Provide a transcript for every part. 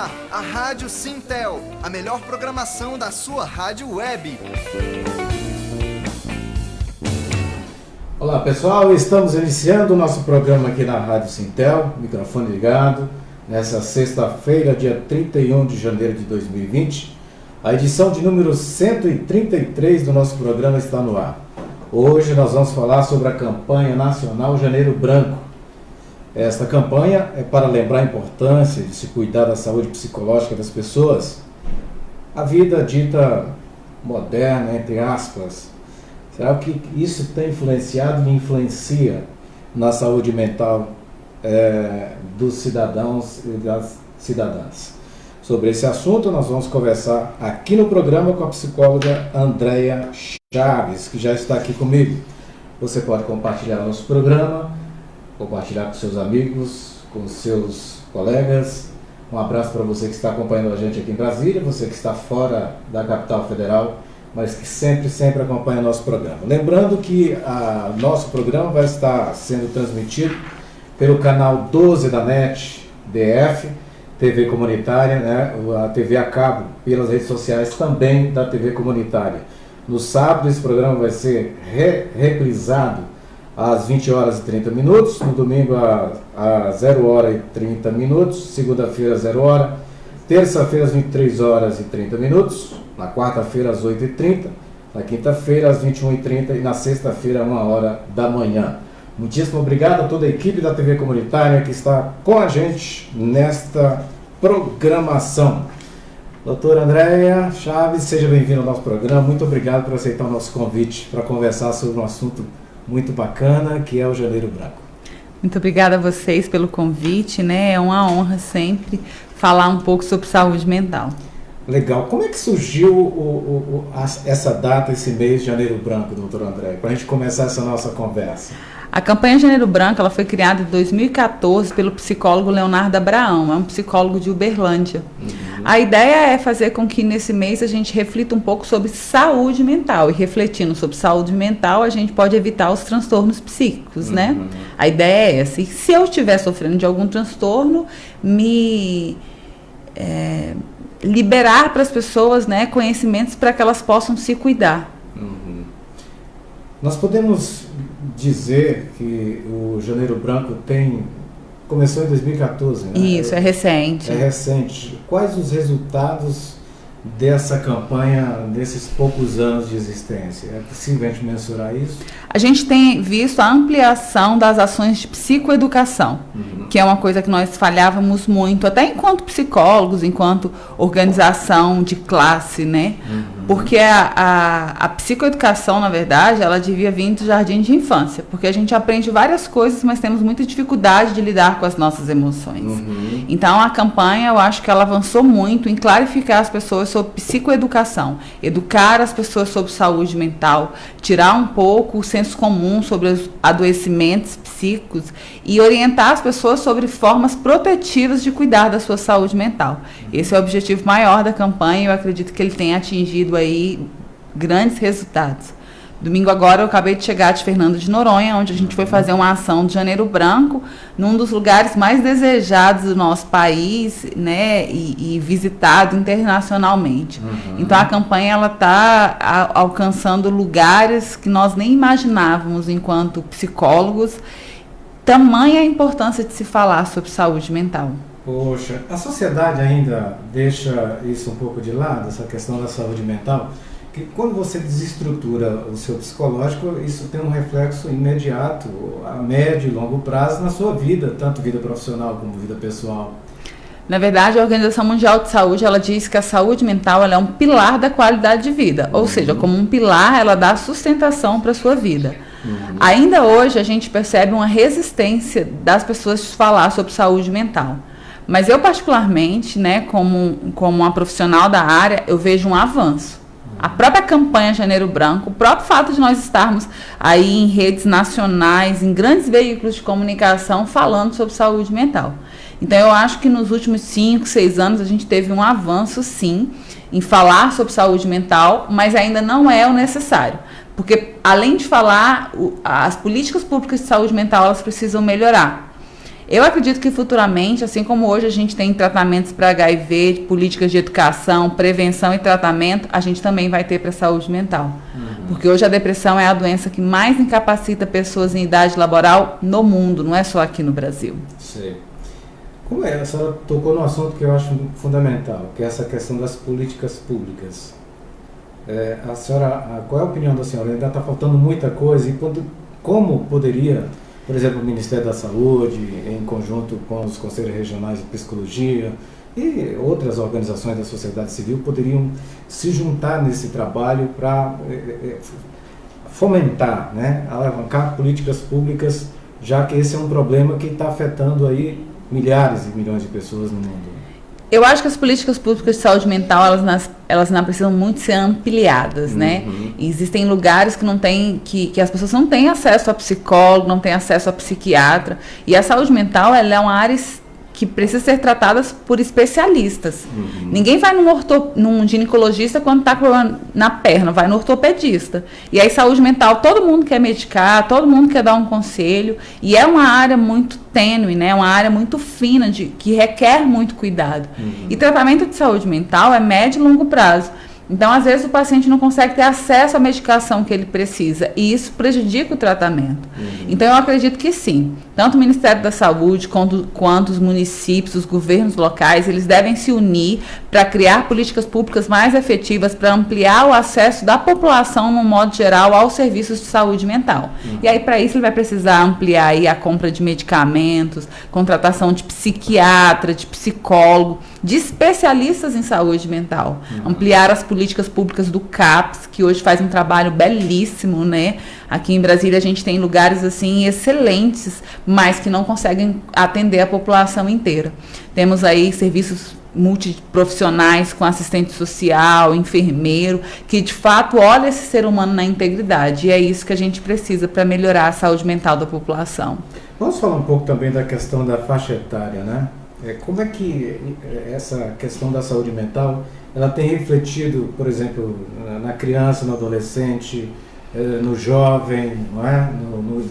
ar, a Rádio Sintel, a melhor programação da sua rádio web. Olá pessoal, estamos iniciando o nosso programa aqui na Rádio Sintel, microfone ligado, nessa sexta-feira, dia 31 de janeiro de 2020. A edição de número 133 do nosso programa está no ar. Hoje nós vamos falar sobre a campanha nacional Janeiro Branco. Esta campanha é para lembrar a importância de se cuidar da saúde psicológica das pessoas. A vida dita moderna, entre aspas, será que isso tem influenciado e influencia na saúde mental dos cidadãos e das cidadãs? Sobre esse assunto nós vamos conversar aqui no programa com a psicóloga Andréia Chaves, que já está aqui comigo. Você pode compartilhar nosso programa, compartilhar com seus amigos, com seus colegas. Um abraço para você que está acompanhando a gente aqui em Brasília, você que está fora da capital federal, mas que sempre acompanha o nosso programa. Lembrando que nosso programa vai estar sendo transmitido pelo canal 12 da NET DF, TV comunitária, né? A TV a cabo, pelas redes sociais também da TV comunitária. No sábado esse programa vai ser reprisado às 20 horas e 30 minutos, no domingo a 0 hora e 30 minutos, segunda-feira às 0 hora, terça-feira às 23 horas e 30 minutos, na quarta-feira às 8h30, na quinta-feira às 21h30 e na sexta-feira às 1 hora da manhã. Muitíssimo obrigado a toda a equipe da TV Comunitária que está com a gente nesta programação. Doutora Andréia Chaves, seja bem-vinda ao nosso programa. Muito obrigado por aceitar o nosso convite para conversar sobre um assunto muito bacana, que é o Janeiro Branco. Muito obrigada a vocês pelo convite, né? É uma honra sempre falar um pouco sobre saúde mental. Legal. Como é que surgiu essa data, esse mês de Janeiro Branco, doutora Andréia, para a gente começar essa nossa conversa? A campanha Janeiro Branco ela foi criada em 2014 pelo psicólogo Leonardo Abraão, é um psicólogo de Uberlândia. A ideia é fazer com que nesse mês a gente reflita um pouco sobre saúde mental, e refletindo sobre saúde mental a gente pode evitar os transtornos psíquicos, né? A ideia é essa. E se eu estiver sofrendo de algum transtorno, liberar para as pessoas, né, conhecimentos para que elas possam se cuidar. Nós podemos dizer que o Janeiro Branco começou em 2014, né? Isso, é recente. É recente. Quais os resultados dessa campanha nesses poucos anos de existência? É possível a gente mensurar isso? A gente tem visto a ampliação das ações de psicoeducação, que é uma coisa que nós falhávamos muito, até enquanto psicólogos, enquanto organização de classe, né? Porque a psicoeducação, na verdade, ela devia vir do jardim de infância, porque a gente aprende várias coisas, mas temos muita dificuldade de lidar com as nossas emoções. Então, a campanha, eu acho que ela avançou muito em clarificar as pessoas sobre psicoeducação, educar as pessoas sobre saúde mental, tirar um pouco o senso comum sobre os adoecimentos psíquicos e orientar as pessoas sobre formas protetivas de cuidar da sua saúde mental. Esse é o objetivo maior da campanha e eu acredito que ele tem atingido aí grandes resultados. Domingo agora eu acabei de chegar de Fernando de Noronha, onde a gente foi fazer uma ação de Janeiro Branco, num dos lugares mais desejados do nosso país, né, e visitado internacionalmente. Então a campanha ela está alcançando lugares que nós nem imaginávamos enquanto psicólogos. Tamanha a importância de se falar sobre saúde mental. Poxa, a sociedade ainda deixa isso um pouco de lado, essa questão da saúde mental? Que quando você desestrutura o seu psicológico, isso tem um reflexo imediato, a médio e longo prazo na sua vida, tanto vida profissional como vida pessoal. Na verdade, a Organização Mundial de Saúde, ela diz que a saúde mental ela é um pilar da qualidade de vida, ou seja, como um pilar, ela dá sustentação para a sua vida. Ainda hoje, a gente percebe uma resistência das pessoas de falar sobre saúde mental. Mas eu, particularmente, né, como uma profissional da área, eu vejo um avanço. A própria campanha Janeiro Branco, o próprio fato de nós estarmos aí em redes nacionais, em grandes veículos de comunicação falando sobre saúde mental. Então eu acho que nos últimos 5, 6 anos a gente teve um avanço sim em falar sobre saúde mental, mas ainda não é o necessário. Porque além de falar, as políticas públicas de saúde mental elas precisam melhorar. Eu acredito que futuramente, assim como hoje a gente tem tratamentos para HIV, políticas de educação, prevenção e tratamento, a gente também vai ter para a saúde mental. Porque hoje a depressão é a doença que mais incapacita pessoas em idade laboral no mundo, não é só aqui no Brasil. Sei. Como é? A senhora tocou no assunto que eu acho fundamental, que é essa questão das políticas públicas. A senhora, qual é a opinião da senhora? Ainda está faltando muita coisa e como poderia, por exemplo, o Ministério da Saúde, em conjunto com os conselhos regionais de psicologia e outras organizações da sociedade civil, poderiam se juntar nesse trabalho para fomentar, né, alavancar políticas públicas, já que esse é um problema que está afetando aí milhares e milhões de pessoas no mundo. Eu acho que as políticas públicas de saúde mental, elas não precisam muito ser ampliadas, né? E existem lugares que não tem, que as pessoas não têm acesso a psicólogo, não têm acesso a psiquiatra. E a saúde mental, ela é uma área que precisa ser tratada por especialistas. Ninguém vai num ginecologista quando está com na perna, vai no ortopedista. E aí saúde mental, todo mundo quer medicar, todo mundo quer dar um conselho, e é uma área muito tênue, né? Uma área muito fina, que requer muito cuidado. E tratamento de saúde mental é médio e longo prazo. Então, às vezes, o paciente não consegue ter acesso à medicação que ele precisa, e isso prejudica o tratamento. Então, eu acredito que sim. Tanto o Ministério da Saúde quanto os municípios, os governos locais, eles devem se unir para criar políticas públicas mais efetivas, para ampliar o acesso da população, no modo geral, aos serviços de saúde mental. E aí, para isso, ele vai precisar ampliar aí a compra de medicamentos, contratação de psiquiatra, de psicólogo, de especialistas em saúde mental. Ampliar as políticas públicas do CAPS, que hoje faz um trabalho belíssimo, né? Aqui em Brasília a gente tem lugares assim excelentes, mas que não conseguem atender a população inteira. Temos aí serviços multiprofissionais com assistente social, enfermeiro, que de fato olha esse ser humano na integridade. E é isso que a gente precisa para melhorar a saúde mental da população. Vamos falar um pouco também da questão da faixa etária, né? Como é que essa questão da saúde mental ela tem refletido, por exemplo, na criança, no adolescente, no jovem, não é?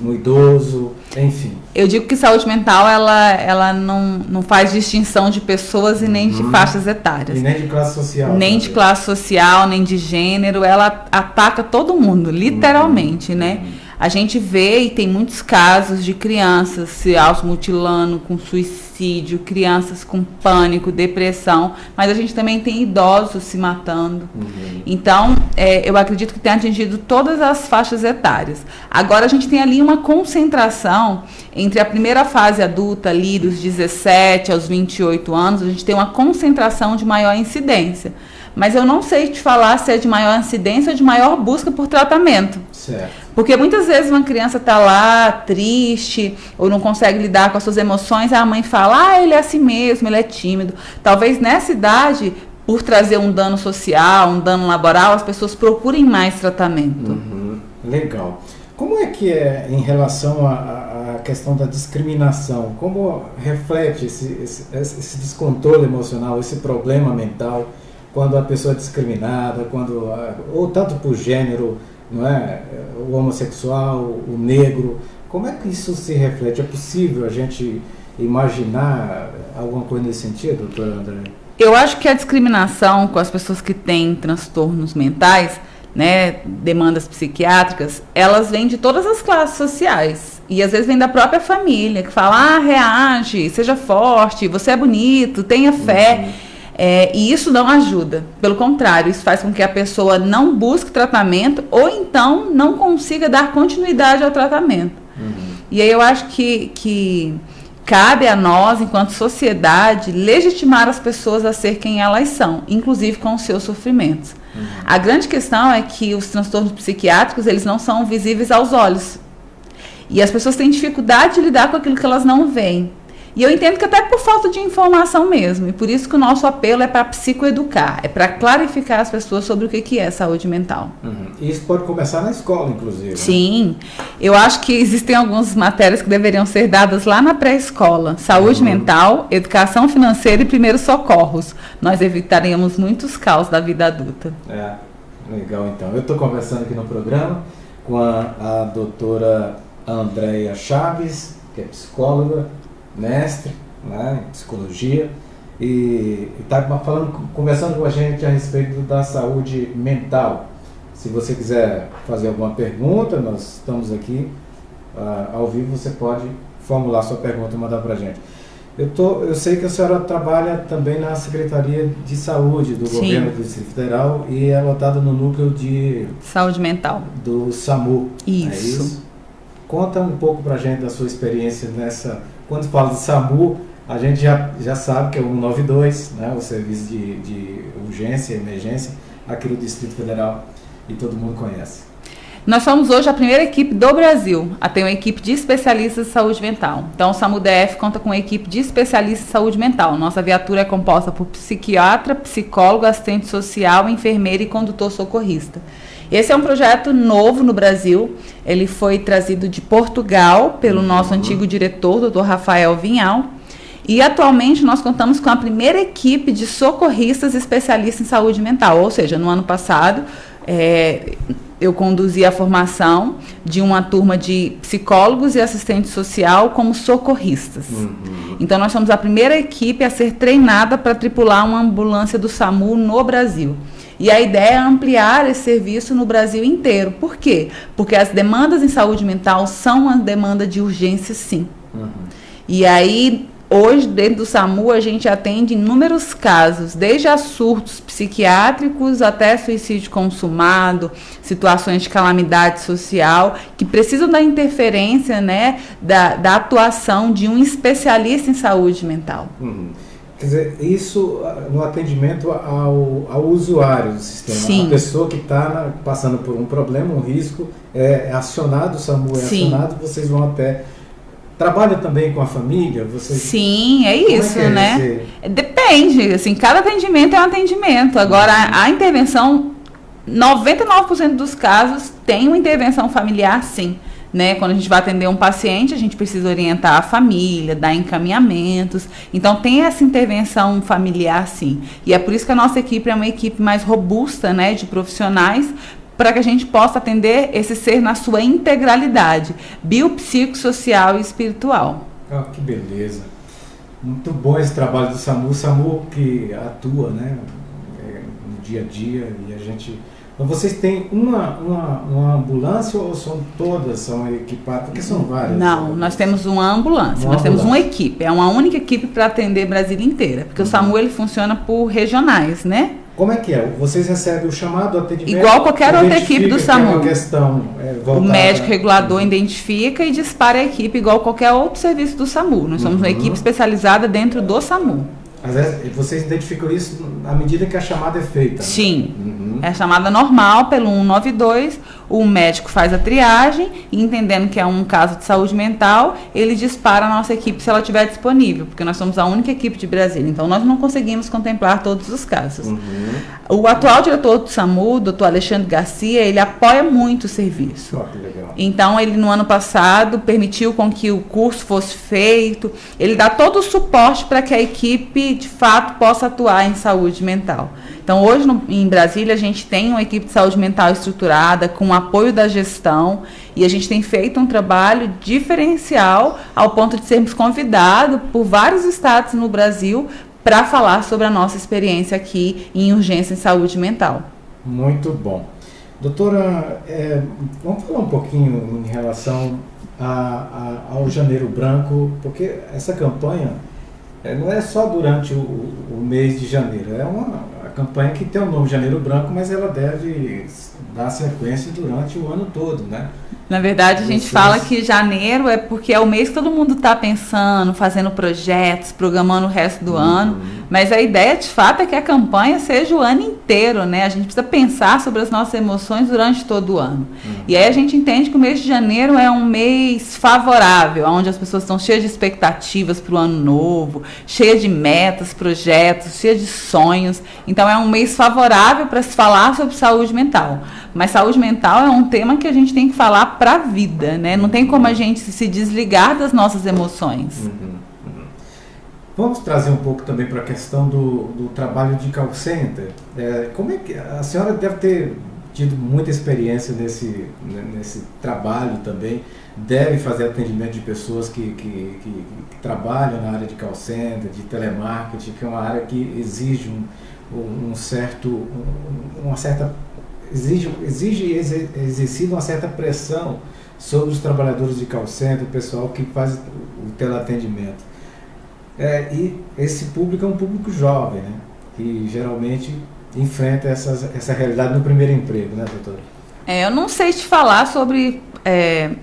no idoso, enfim? Eu digo que saúde mental ela não faz distinção de pessoas e nem de faixas etárias. E nem de classe social. Nem de classe social, nem de gênero. Ela ataca todo mundo, literalmente, né? A gente vê e tem muitos casos de crianças se automutilando com suicídio, crianças com pânico, depressão, mas a gente também tem idosos se matando. Então, eu acredito que tem atingido todas as faixas etárias. Agora, a gente tem ali uma concentração entre a primeira fase adulta, ali dos 17 aos 28 anos, a gente tem uma concentração de maior incidência. Mas eu não sei te falar se é de maior incidência ou de maior busca por tratamento. Certo. Porque muitas vezes uma criança está lá triste ou não consegue lidar com as suas emoções, a mãe fala, ele é assim mesmo, ele é tímido. Talvez nessa idade, por trazer um dano social, um dano laboral, as pessoas procurem mais tratamento. Legal. Como é que é em relação à questão da discriminação? Como reflete esse descontrole emocional, esse problema mental, quando a pessoa é discriminada, ou tanto por gênero, não é? O homossexual, o negro, como é que isso se reflete? É possível a gente imaginar alguma coisa nesse sentido, doutora André? Eu acho que a discriminação com as pessoas que têm transtornos mentais, né, demandas psiquiátricas, elas vêm de todas as classes sociais. E às vezes vem da própria família, que fala, reage, seja forte, você é bonito, tenha fé. E isso não ajuda. Pelo contrário, isso faz com que a pessoa não busque tratamento ou então não consiga dar continuidade ao tratamento. E aí eu acho que cabe a nós, enquanto sociedade, legitimar as pessoas a ser quem elas são, inclusive com os seus sofrimentos. A grande questão é que os transtornos psiquiátricos, eles não são visíveis aos olhos. E as pessoas têm dificuldade de lidar com aquilo que elas não veem. E eu entendo que até por falta de informação mesmo, e por isso que o nosso apelo é para psicoeducar, é para clarificar as pessoas sobre o que é saúde mental. E isso pode começar na escola, inclusive. Sim, eu acho que existem algumas matérias que deveriam ser dadas lá na pré-escola. Saúde mental, educação financeira e primeiros socorros. Nós evitaríamos muitos caos da vida adulta. Legal então. Eu estou conversando aqui no programa com a doutora Andréia Chaves, que é psicóloga, mestre, né, em psicologia, e está conversando com a gente a respeito da saúde mental. Se você quiser fazer alguma pergunta, nós estamos aqui ao vivo, você pode formular sua pergunta e mandar para a gente. Eu sei que a senhora trabalha também na Secretaria de Saúde do Governo do Distrito Federal e é lotada no núcleo de saúde mental do SAMU. Isso. É isso? Conta um pouco para a gente da sua experiência nessa. Quando fala de SAMU, a gente já sabe que é o 192, né, o serviço de urgência e emergência aqui no Distrito Federal, e todo mundo conhece. Nós somos hoje a primeira equipe do Brasil a ter uma equipe de especialistas em saúde mental. Então, o SAMU-DF conta com uma equipe de especialistas em saúde mental. Nossa viatura é composta por psiquiatra, psicólogo, assistente social, enfermeira e condutor socorrista. Esse é um projeto novo no Brasil. Ele foi trazido de Portugal pelo nosso antigo diretor, Dr. Rafael Vinhal. E atualmente nós contamos com a primeira equipe de socorristas especialistas em saúde mental. Ou seja, no ano passado, eu conduzi a formação de uma turma de psicólogos e assistente social como socorristas. Então, nós somos a primeira equipe a ser treinada para tripular uma ambulância do SAMU no Brasil. E a ideia é ampliar esse serviço no Brasil inteiro. Por quê? Porque as demandas em saúde mental são uma demanda de urgência, sim. E aí, hoje, dentro do SAMU, a gente atende inúmeros casos, desde a surtos psiquiátricos até suicídio consumado, situações de calamidade social, que precisam da interferência, né, da atuação de um especialista em saúde mental. Quer dizer, isso no atendimento ao usuário do sistema. Sim. A pessoa que está passando por um problema, um risco, é acionado, o SAMU é acionado, vocês vão até... Trabalha também com a família? Vocês... Sim, é isso, né? Esse... Depende, assim, cada atendimento é um atendimento. Agora, a intervenção, 99% dos casos tem uma intervenção familiar, sim. Né? Quando a gente vai atender um paciente, a gente precisa orientar a família, dar encaminhamentos. Então, tem essa intervenção familiar, sim. E é por isso que a nossa equipe é uma equipe mais robusta, né, de profissionais, para que a gente possa atender esse ser na sua integralidade, biopsicossocial e espiritual. Ah, que beleza. Muito bom esse trabalho do SAMU. O SAMU que atua, né, no dia a dia, e a gente... Então, vocês têm uma ambulância ou são equipadas? Porque são várias. Não, nós temos uma ambulância, temos uma equipe. É uma única equipe para atender Brasília inteira, porque o SAMU ele funciona por regionais, né? Como é que é? Vocês recebem o chamado atendimento? Igual qualquer outra equipe do SAMU. É uma questão voltada... O médico regulador identifica e dispara a equipe igual qualquer outro serviço do SAMU. Nós somos uma equipe especializada dentro do SAMU. Às vezes, vocês identificam isso à medida que a chamada é feita? Né? Sim. É a chamada normal pelo 192, o médico faz a triagem e, entendendo que é um caso de saúde mental, ele dispara a nossa equipe se ela estiver disponível, porque nós somos a única equipe de Brasília, então nós não conseguimos contemplar todos os casos. O atual diretor do SAMU, Dr. Alexandre Garcia, ele apoia muito o serviço. Que legal. Então, ele no ano passado permitiu com que o curso fosse feito, ele dá todo o suporte para que a equipe, de fato, possa atuar em saúde mental. Então, hoje em Brasília, a gente tem uma equipe de saúde mental estruturada, com o apoio da gestão, e a gente tem feito um trabalho diferencial ao ponto de sermos convidados por vários estados no Brasil para falar sobre a nossa experiência aqui em urgência em saúde mental. Muito bom. Doutora, vamos falar um pouquinho em relação ao Janeiro Branco, porque essa campanha não é só durante o mês de janeiro, é uma campanha que tem o nome Janeiro Branco, mas ela deve dar sequência durante o ano todo, né? Na verdade, a gente fala que janeiro é porque é o mês que todo mundo está pensando, fazendo projetos, programando o resto do ano, mas a ideia, de fato, é que a campanha seja o ano inteiro, né? A gente precisa pensar sobre as nossas emoções durante todo o ano. E aí a gente entende que o mês de janeiro é um mês favorável, onde as pessoas estão cheias de expectativas para o ano novo, cheias de metas, projetos, cheias de sonhos. Então, é um mês favorável para se falar sobre saúde mental. Mas saúde mental é um tema que a gente tem que falar para a vida, né? Não tem como a gente se desligar das nossas emoções. Vamos trazer um pouco também para a questão do trabalho de call center. Como é que a senhora deve ter tido muita experiência nesse trabalho também, deve fazer atendimento de pessoas que trabalham na área de call center, de telemarketing, que é uma área que exige exige exercida uma certa pressão sobre os trabalhadores de call center, o pessoal que faz o teleatendimento. E esse público é um público jovem, né? Que geralmente enfrenta essa realidade no primeiro emprego, né, doutora? Eu não sei te falar sobre,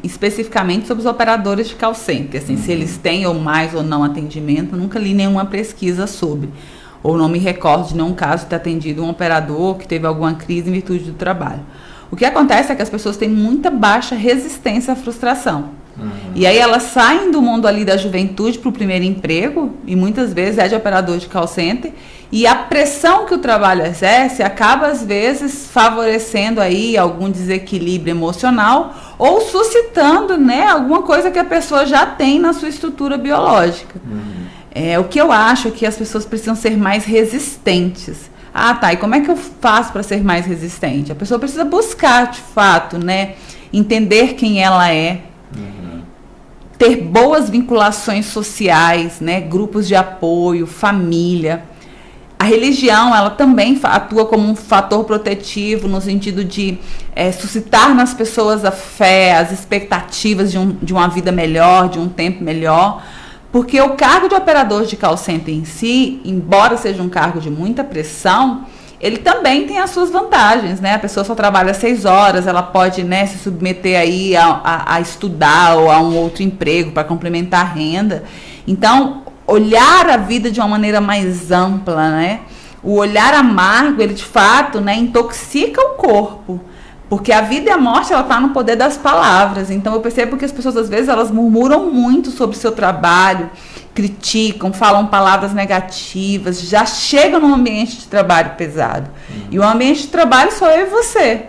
especificamente sobre os operadores de call center, assim, se eles têm ou mais ou não atendimento, nunca li nenhuma pesquisa sobre, ou não me recordo de nenhum caso de ter atendido um operador que teve alguma crise em virtude do trabalho. O que acontece é que as pessoas têm muita baixa resistência à frustração. E aí elas saem do mundo ali da juventude para o primeiro emprego, e muitas vezes é de operador de call center, e a pressão que o trabalho exerce acaba às vezes favorecendo aí algum desequilíbrio emocional ou suscitando, né, alguma coisa que a pessoa já tem na sua estrutura biológica. O que eu acho é que as pessoas precisam ser mais resistentes. E como é que eu faço para ser mais resistente? A pessoa precisa buscar, de fato, né, entender quem ela é, ter boas vinculações sociais, né, grupos de apoio, família. A religião, ela também atua como um fator protetivo no sentido de suscitar nas pessoas a fé, as expectativas de uma vida melhor, de um tempo melhor. Porque o cargo de operador de call center em si, embora seja um cargo de muita pressão, ele também tem as suas vantagens, né? A pessoa só trabalha 6 horas, ela pode, né, se submeter aí a estudar ou a um outro emprego para complementar a renda. Então, olhar a vida de uma maneira mais ampla, né? O olhar amargo, ele de fato, né, intoxica o corpo. Porque a vida e a morte, ela está no poder das palavras. Então, eu percebo que as pessoas, às vezes, elas murmuram muito sobre o seu trabalho, criticam, falam palavras negativas, já chegam num ambiente de trabalho pesado. E o ambiente de trabalho sou eu e você.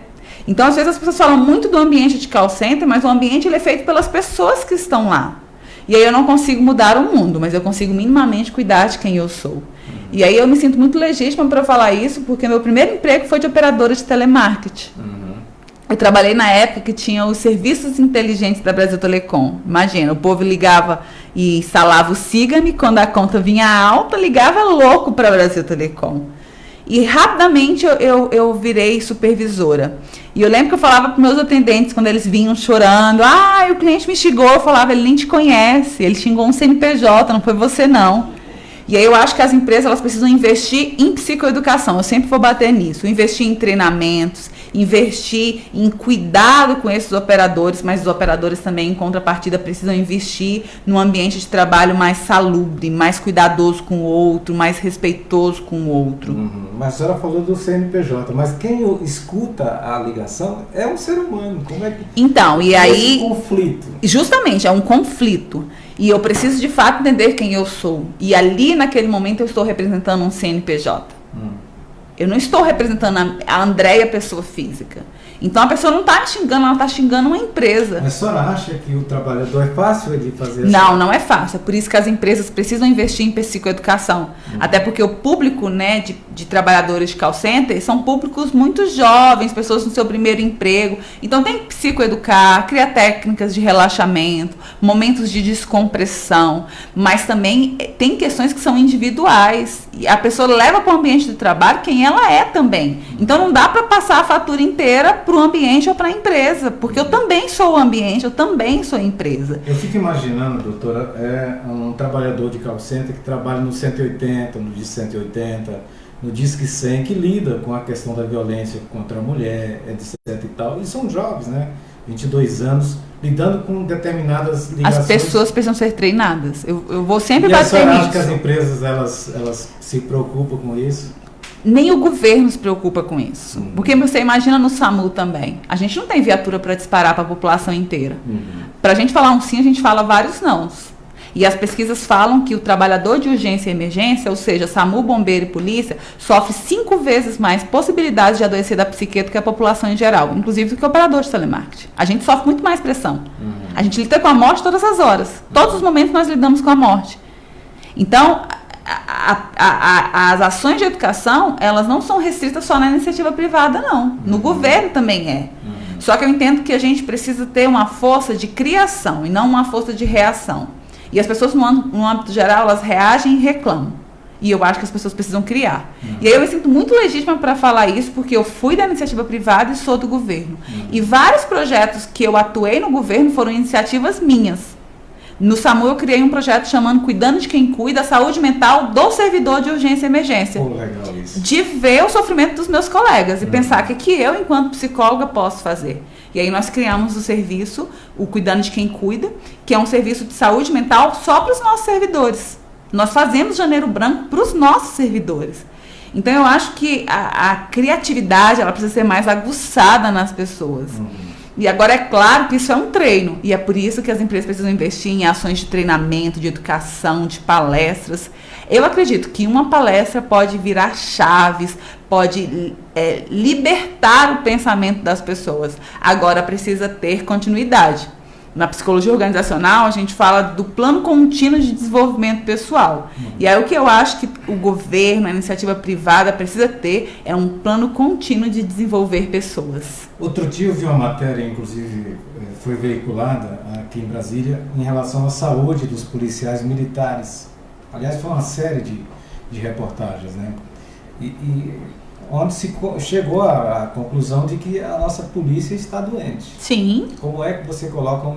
Então, às vezes, as pessoas falam muito do ambiente de call center, mas o ambiente ele é feito pelas pessoas que estão lá. E aí eu não consigo mudar o mundo, mas eu consigo minimamente cuidar de quem eu sou. E aí eu me sinto muito legítima para falar isso, porque meu primeiro emprego foi de operadora de telemarketing. Eu trabalhei na época que tinha os serviços inteligentes da Brasil Telecom. Imagina, o povo ligava e instalava o Siga-me, quando a conta vinha alta, ligava louco para a Brasil Telecom. E rapidamente eu virei supervisora. E eu lembro que eu falava para meus atendentes, quando eles vinham chorando, o cliente me xingou, eu falava, ele nem te conhece, ele xingou um CNPJ, não foi você não. E aí eu acho que as empresas elas precisam investir em psicoeducação, eu sempre vou bater nisso, investir em treinamentos, investir em cuidado com esses operadores, mas os operadores também, em contrapartida, precisam investir num ambiente de trabalho mais salubre, mais cuidadoso com o outro, mais respeitoso com o outro. Mas a senhora falou do CNPJ, mas quem escuta a ligação é um ser humano. Como é que... Então, e aí... Esse conflito. Justamente, é um conflito. E eu preciso, de fato, entender quem eu sou. E ali, naquele momento, eu estou representando um CNPJ. Eu não estou representando a Andréia, pessoa física. Então, a pessoa não está me xingando, ela está xingando uma empresa. Mas a senhora acha que o trabalhador é fácil de fazer isso? Não é fácil. É por isso que as empresas precisam investir em psicoeducação. Até porque o público, né, de trabalhadores de call center são públicos muito jovens, pessoas no seu primeiro emprego. Então, tem que psicoeducar, criar técnicas de relaxamento, momentos de descompressão. Mas também tem questões que são individuais. E a pessoa leva para o ambiente de trabalho quem ela é também. Então, não dá para passar a fatura inteira para o ambiente ou para a empresa, porque eu também sou o ambiente, eu também sou a empresa. Eu fico imaginando, doutora, um trabalhador de call center que trabalha no 180, no Disque 180, no Disque 100, que lida com a questão da violência contra a mulher, etc e tal, e são jovens, né? 22 anos, lidando com determinadas ligações. As pessoas precisam ser treinadas. Eu vou sempre bater nisso. E a senhora acha que as empresas, elas se preocupam com isso? Nem o governo se preocupa com isso. Porque você imagina no SAMU também. A gente não tem viatura para disparar para a população inteira. Para a gente falar um sim, a gente fala vários nãos. E as pesquisas falam que o trabalhador de urgência e emergência, ou seja, SAMU, bombeiro e polícia, sofre 5 vezes mais possibilidades de adoecer da psique do que a população em geral, inclusive do que o operador de telemarketing. A gente sofre muito mais pressão. A gente lida com a morte todas as horas. Todos os momentos nós lidamos com a morte. Então, as ações de educação, elas não são restritas só na iniciativa privada, não. No governo também é. Só que eu entendo que a gente precisa ter uma força de criação e não uma força de reação. E as pessoas, no âmbito geral, elas reagem e reclamam. E eu acho que as pessoas precisam criar. E aí eu me sinto muito legítima para falar isso, porque eu fui da iniciativa privada e sou do governo. E vários projetos que eu atuei no governo foram iniciativas minhas. No SAMU eu criei um projeto chamando Cuidando de Quem Cuida, a saúde mental do servidor de urgência e emergência. Legal isso. De ver o sofrimento dos meus colegas e pensar que eu, enquanto psicóloga, posso fazer. E aí nós criamos o serviço, o Cuidando de Quem Cuida, que é um serviço de saúde mental só para os nossos servidores. Nós fazemos Janeiro Branco para os nossos servidores. Então eu acho que a criatividade ela precisa ser mais aguçada nas pessoas. E agora é claro que isso é um treino, e é por isso que as empresas precisam investir em ações de treinamento, de educação, de palestras. Eu acredito que uma palestra pode virar chaves, pode libertar o pensamento das pessoas. Agora precisa ter continuidade. Na psicologia organizacional, a gente fala do plano contínuo de desenvolvimento pessoal. E aí o que eu acho que o governo, a iniciativa privada precisa ter é um plano contínuo de desenvolver pessoas. Outro dia eu vi uma matéria, inclusive foi veiculada aqui em Brasília, em relação à saúde dos policiais militares. Aliás, foi uma série de reportagens, né? E onde se chegou à conclusão de que a nossa polícia está doente. Sim. Como é que você coloca um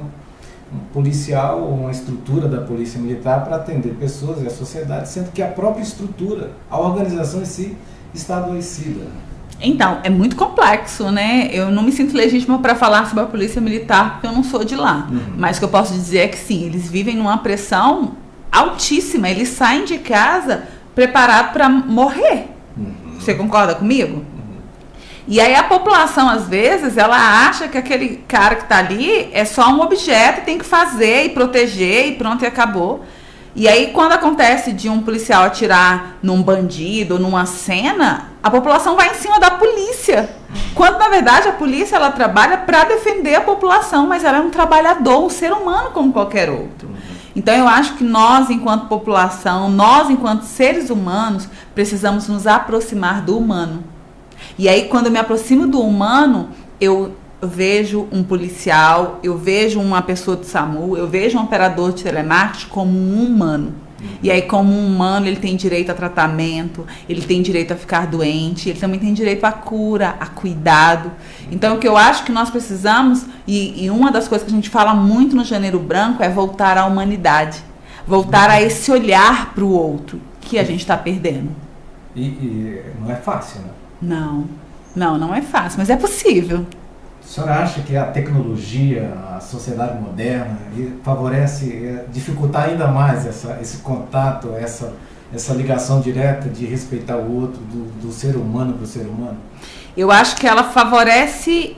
policial ou uma estrutura da polícia militar para atender pessoas e a sociedade, sendo que a própria estrutura, a organização em si, está adoecida? Então, é muito complexo, né? Eu não me sinto legítima para falar sobre a polícia militar porque eu não sou de lá. Mas o que eu posso dizer é que sim, eles vivem numa pressão altíssima. Eles saem de casa preparados para morrer. Você concorda comigo? E aí a população, às vezes, ela acha que aquele cara que está ali é só um objeto, tem que fazer e proteger e pronto, e acabou. E aí, quando acontece de um policial atirar num bandido ou numa cena, a população vai em cima da polícia. Quando, na verdade, a polícia ela trabalha para defender a população, mas ela é um trabalhador, um ser humano como qualquer outro. Então, eu acho que nós, enquanto população, nós, enquanto seres humanos, precisamos nos aproximar do humano. E aí, quando eu me aproximo do humano, eu vejo um policial, eu vejo uma pessoa do SAMU, eu vejo um operador de telemarketing como um humano. E aí, como um humano, ele tem direito a tratamento, ele tem direito a ficar doente, ele também tem direito à cura, a cuidado. Então, o que eu acho que nós precisamos, e uma das coisas que a gente fala muito no Janeiro Branco, é voltar à humanidade. Voltar a esse olhar para o outro, que a gente está perdendo. E não é fácil, né? Não é fácil, mas é possível. A senhora acha que a tecnologia, a sociedade moderna, favorece dificultar ainda mais esse contato, essa ligação direta de respeitar o outro, do ser humano para o ser humano? Eu acho que ela favorece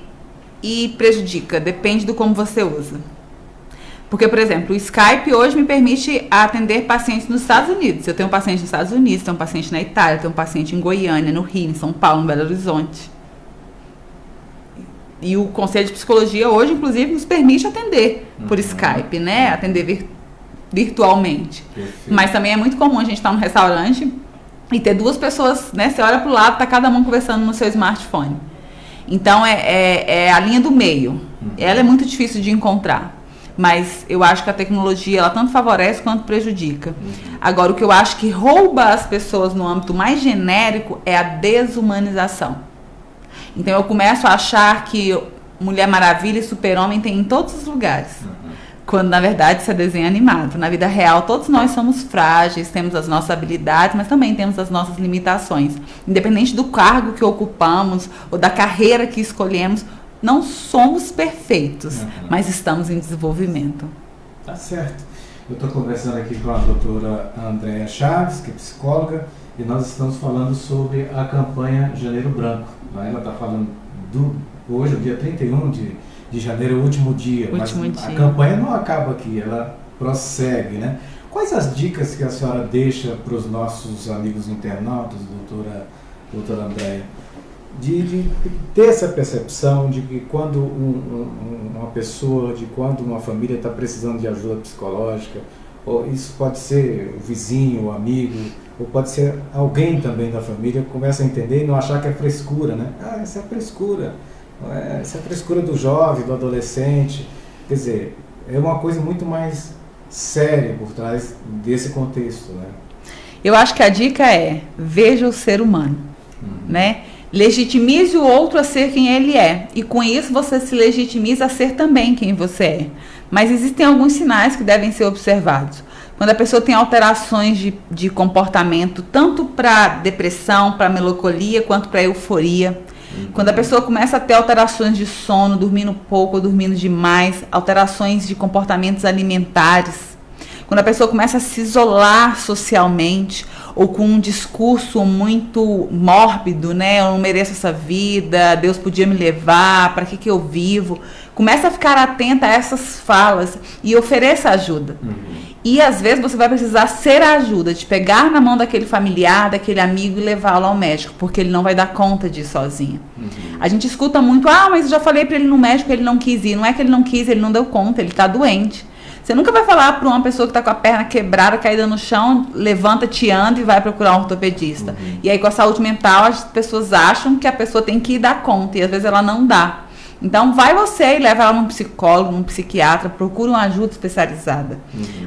e prejudica, depende do como você usa. Porque, por exemplo, o Skype hoje me permite atender pacientes nos Estados Unidos. Eu tenho um paciente nos Estados Unidos, tenho um paciente na Itália, tenho um paciente em Goiânia, no Rio, em São Paulo, em Belo Horizonte. E o Conselho de Psicologia hoje, inclusive, nos permite atender por Skype, né? Atender virtualmente. Perfeito. Mas também é muito comum a gente estar num restaurante e ter duas pessoas, né? Você olha para o lado, tá cada um conversando no seu smartphone. Então, é a linha do meio. Ela é muito difícil de encontrar. Mas eu acho que a tecnologia, ela tanto favorece quanto prejudica. Agora, o que eu acho que rouba as pessoas no âmbito mais genérico é a desumanização. Então, eu começo a achar que Mulher Maravilha e Super-Homem tem em todos os lugares. Quando, na verdade, isso é desenho animado. Na vida real, todos nós somos frágeis, temos as nossas habilidades, mas também temos as nossas limitações. Independente do cargo que ocupamos ou da carreira que escolhemos, não somos perfeitos, mas estamos em desenvolvimento. Tá certo. Eu estou conversando aqui com a doutora Andréa Chaves, que é psicóloga, e nós estamos falando sobre a campanha Janeiro Branco. Ela está falando hoje, o dia 31 de janeiro, é o último dia. A campanha não acaba aqui, ela prossegue, né? Quais as dicas que a senhora deixa para os nossos amigos internautas, doutora Andréa, de ter essa percepção de que quando uma pessoa, quando uma família está precisando de ajuda psicológica ou isso pode ser o vizinho, o amigo, ou pode ser alguém também da família que começa a entender e não achar que é frescura, né? Ah, essa é frescura, essa é a frescura do jovem, do adolescente. Quer dizer, é uma coisa muito mais séria por trás desse contexto, né? Eu acho que a dica é, veja o ser humano, né? Legitimize o outro a ser quem ele é. E com isso você se legitimiza a ser também quem você é. Mas existem alguns sinais que devem ser observados. Quando a pessoa tem alterações de comportamento, tanto para depressão, para melancolia, quanto para euforia. Quando a pessoa começa a ter alterações de sono, dormindo pouco ou dormindo demais, alterações de comportamentos alimentares. Quando a pessoa começa a se isolar socialmente, ou com um discurso muito mórbido, né? Eu não mereço essa vida, Deus podia me levar, para que eu vivo? Começa a ficar atenta a essas falas e ofereça ajuda. E às vezes você vai precisar ser a ajuda, de pegar na mão daquele familiar, daquele amigo e levá-lo ao médico, porque ele não vai dar conta disso sozinho. A gente escuta muito, mas eu já falei para ele ir no médico, ele não quis ir. Não é que ele não quis, ele não deu conta, ele está doente. Você nunca vai falar para uma pessoa que está com a perna quebrada, caída no chão, levanta, te anda e vai procurar um ortopedista. E aí com a saúde mental as pessoas acham que a pessoa tem que dar conta e às vezes ela não dá. Então vai você e leva ela num psicólogo, num psiquiatra, procura uma ajuda especializada.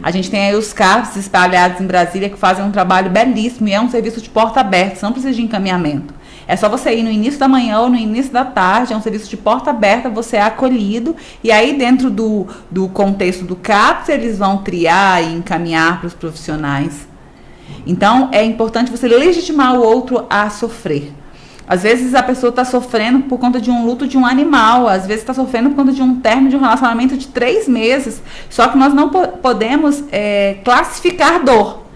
A gente tem aí os CAPs espalhados em Brasília que fazem um trabalho belíssimo e é um serviço de porta aberta, você não precisa de encaminhamento. É só você ir no início da manhã ou no início da tarde, é um serviço de porta aberta, você é acolhido, e aí dentro do contexto do CAPS, eles vão triar e encaminhar para os profissionais. Então, é importante você legitimar o outro a sofrer. Às vezes a pessoa está sofrendo por conta de um luto de um animal, às vezes está sofrendo por conta de um término de um relacionamento de 3 meses, só que nós não podemos classificar dor.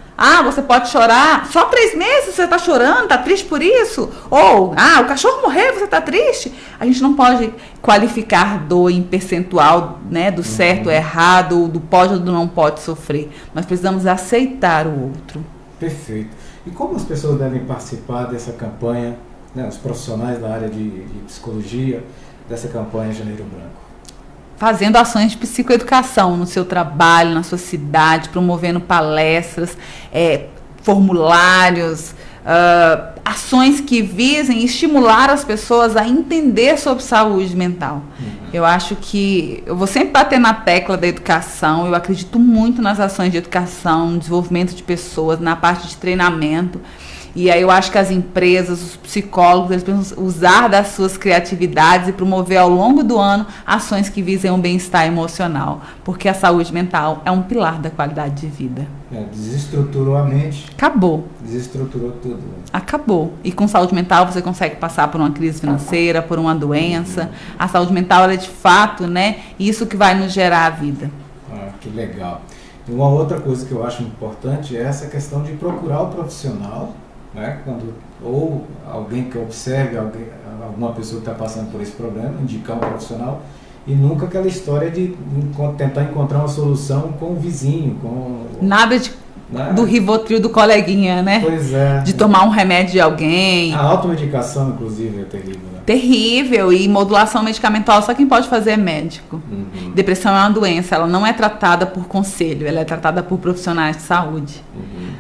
Você pode chorar, só 3 meses você está chorando, está triste por isso? Ou, o cachorro morreu, você está triste? A gente não pode qualificar dor em percentual, né, do certo, errado, do pode ou do não pode sofrer. Nós precisamos aceitar o outro. Perfeito. E como as pessoas devem participar dessa campanha, né, os profissionais da área de psicologia, dessa campanha Janeiro Branco? Fazendo ações de psicoeducação no seu trabalho, na sua cidade, promovendo palestras, formulários, ações que visem estimular as pessoas a entender sobre saúde mental. Eu acho que eu vou sempre bater na tecla da educação, eu acredito muito nas ações de educação, no desenvolvimento de pessoas, na parte de treinamento. E aí eu acho que as empresas, os psicólogos, eles precisam usar das suas criatividades e promover ao longo do ano ações que visem o bem-estar emocional, porque a saúde mental é um pilar da qualidade de vida. Desestruturou a mente. Acabou. Desestruturou tudo. Acabou. E com saúde mental você consegue passar por uma crise financeira, por uma doença. A saúde mental ela é de fato, né, isso que vai nos gerar a vida. Que legal. E uma outra coisa que eu acho importante é essa questão de procurar o profissional, né? Ou alguém que observe, alguma pessoa que está passando por esse problema, indicar um profissional, e nunca aquela história de tentar encontrar uma solução com o vizinho, nada do Rivotril do coleguinha, né? Pois é. De tomar um remédio de alguém. A automedicação, inclusive, é terrível, né? Terrível, e modulação medicamentosa só quem pode fazer é médico. Depressão é uma doença, ela não é tratada por conselho, ela é tratada por profissionais de saúde.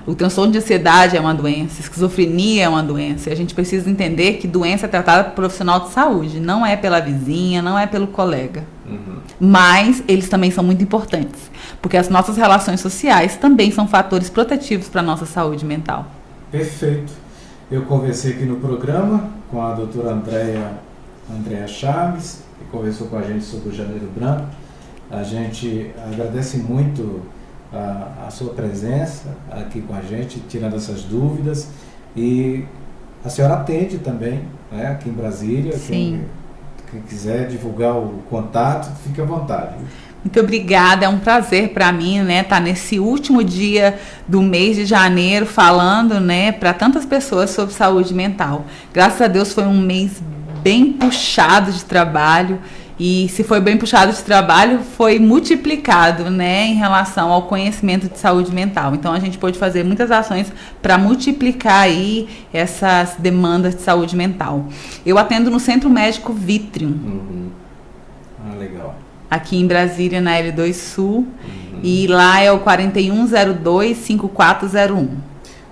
O transtorno de ansiedade é uma doença, esquizofrenia é uma doença, e a gente precisa entender que doença é tratada por profissional de saúde, não é pela vizinha, não é pelo colega. Mas eles também são muito importantes, porque as nossas relações sociais também são fatores protetivos para a nossa saúde mental. Perfeito. Eu conversei aqui no programa com a doutora Andréa Chaves, que conversou com a gente sobre o Janeiro Branco. A gente agradece muito a sua presença aqui com a gente, tirando essas dúvidas. E a senhora atende também, né, aqui em Brasília. Sim. Quem quiser divulgar o contato, fique à vontade. Muito obrigada, é um prazer para mim, né, estar nesse último dia do mês de janeiro falando, né, para tantas pessoas sobre saúde mental. Graças a Deus foi um mês bem puxado de trabalho, e se foi bem puxado de trabalho, foi multiplicado, né, em relação ao conhecimento de saúde mental. Então a gente pôde fazer muitas ações para multiplicar aí essas demandas de saúde mental. Eu atendo no Centro Médico Vitrium. Legal. Aqui em Brasília, na L2 Sul. E lá é o 4102-5401.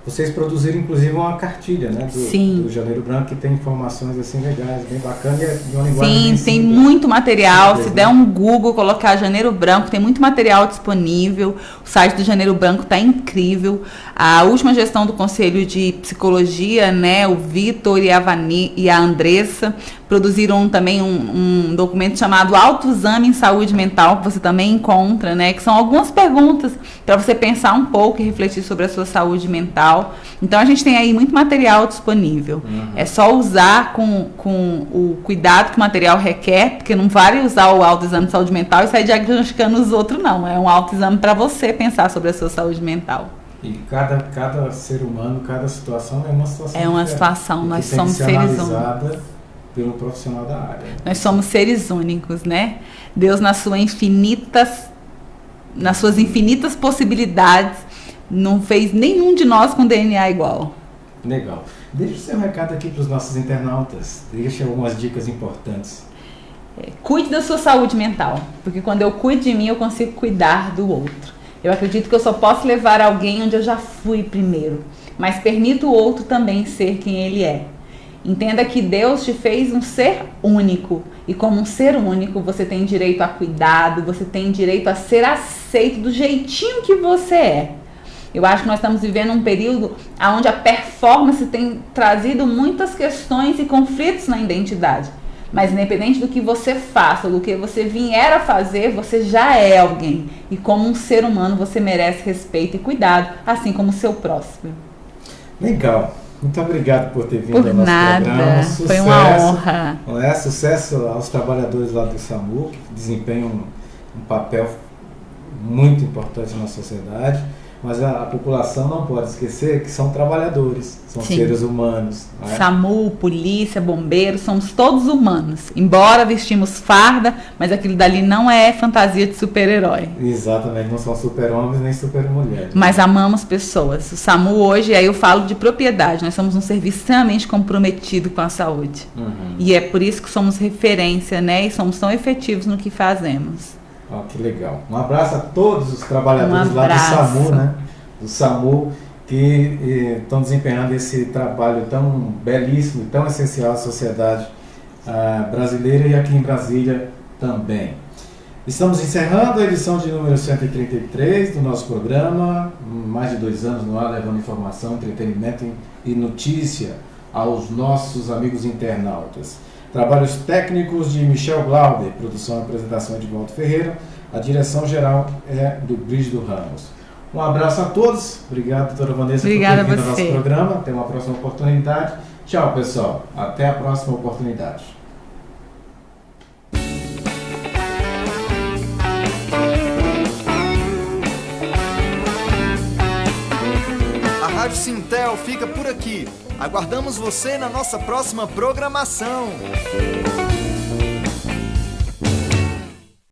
Vocês produziram, inclusive, uma cartilha, né? Sim. Do Janeiro Branco, que tem informações assim legais, bem bacanas e de uma linguagem Sim, bem tem simples. muito material. Simples, Se der um Google, colocar Janeiro Branco, tem muito material disponível. O site do Janeiro Branco está incrível. A última gestão do Conselho de Psicologia, né? O Vitor e a Andressa produziram também um documento chamado Autoexame em Saúde Mental, que você também encontra, né? Que são algumas perguntas para você pensar um pouco e refletir sobre a sua saúde mental. Então a gente tem aí muito material disponível. É só usar com o cuidado que o material requer, porque não vale usar o autoexame de saúde mental e sair diagnosticando os outros, não. É um autoexame para você pensar sobre a sua saúde mental. E cada ser humano, cada situação é uma situação. É uma diferente, situação, nós que somos tem que ser seres analisada pelo profissional da área. Nós somos seres únicos, né? Deus, nas suas infinitas possibilidades, não fez nenhum de nós com DNA igual. Legal. Deixa o seu recado aqui para os nossos internautas. Deixa algumas dicas importantes. Cuide da sua saúde mental, porque quando eu cuido de mim, eu consigo cuidar do outro. Eu acredito que eu só posso levar alguém onde eu já fui primeiro, mas permito o outro também ser quem ele é. Entenda que Deus te fez um ser único, e como um ser único, você tem direito a cuidado, você tem direito a ser aceito do jeitinho que você é. Eu acho que nós estamos vivendo um período onde a performance tem trazido muitas questões e conflitos na identidade. Mas independente do que você faça, ou do que você vier a fazer, você já é alguém. E como um ser humano, você merece respeito e cuidado, assim como o seu próximo. Legal. Muito obrigado por ter vindo ao nosso nada. programa. Sucesso, foi uma honra. Sucesso aos trabalhadores lá do SAMU, que desempenham um papel muito importante na sociedade. Mas a população não pode esquecer que são trabalhadores, são Sim. seres humanos. Né? SAMU, polícia, bombeiros, somos todos humanos. Embora vestimos farda, mas aquilo dali não é fantasia de super-herói. Exatamente, não são super-homens nem super-mulheres. Mas amamos pessoas. O SAMU hoje, aí eu falo de propriedade, nós somos um serviço extremamente comprometido com a saúde. E é por isso que somos referência, né? E somos tão efetivos no que fazemos. Oh, que legal. Um abraço a todos os trabalhadores lá do SAMU, né? Do SAMU, que estão desempenhando esse trabalho tão belíssimo e tão essencial à sociedade brasileira e aqui em Brasília também. Estamos encerrando a edição de número 133 do nosso programa, mais de 2 anos no ar, levando informação, entretenimento e notícia aos nossos amigos internautas. Trabalhos técnicos de Michel Glauber, produção e apresentação de Walter Ferreira. A direção geral é do Brígido Ramos. Um abraço a todos. Obrigado, doutora Vanessa, Obrigada por ter vindo ao você. nosso programa. Até uma próxima oportunidade. Tchau, pessoal. Até a próxima oportunidade. A Rádio Sintel fica por aqui. Aguardamos você na nossa próxima programação.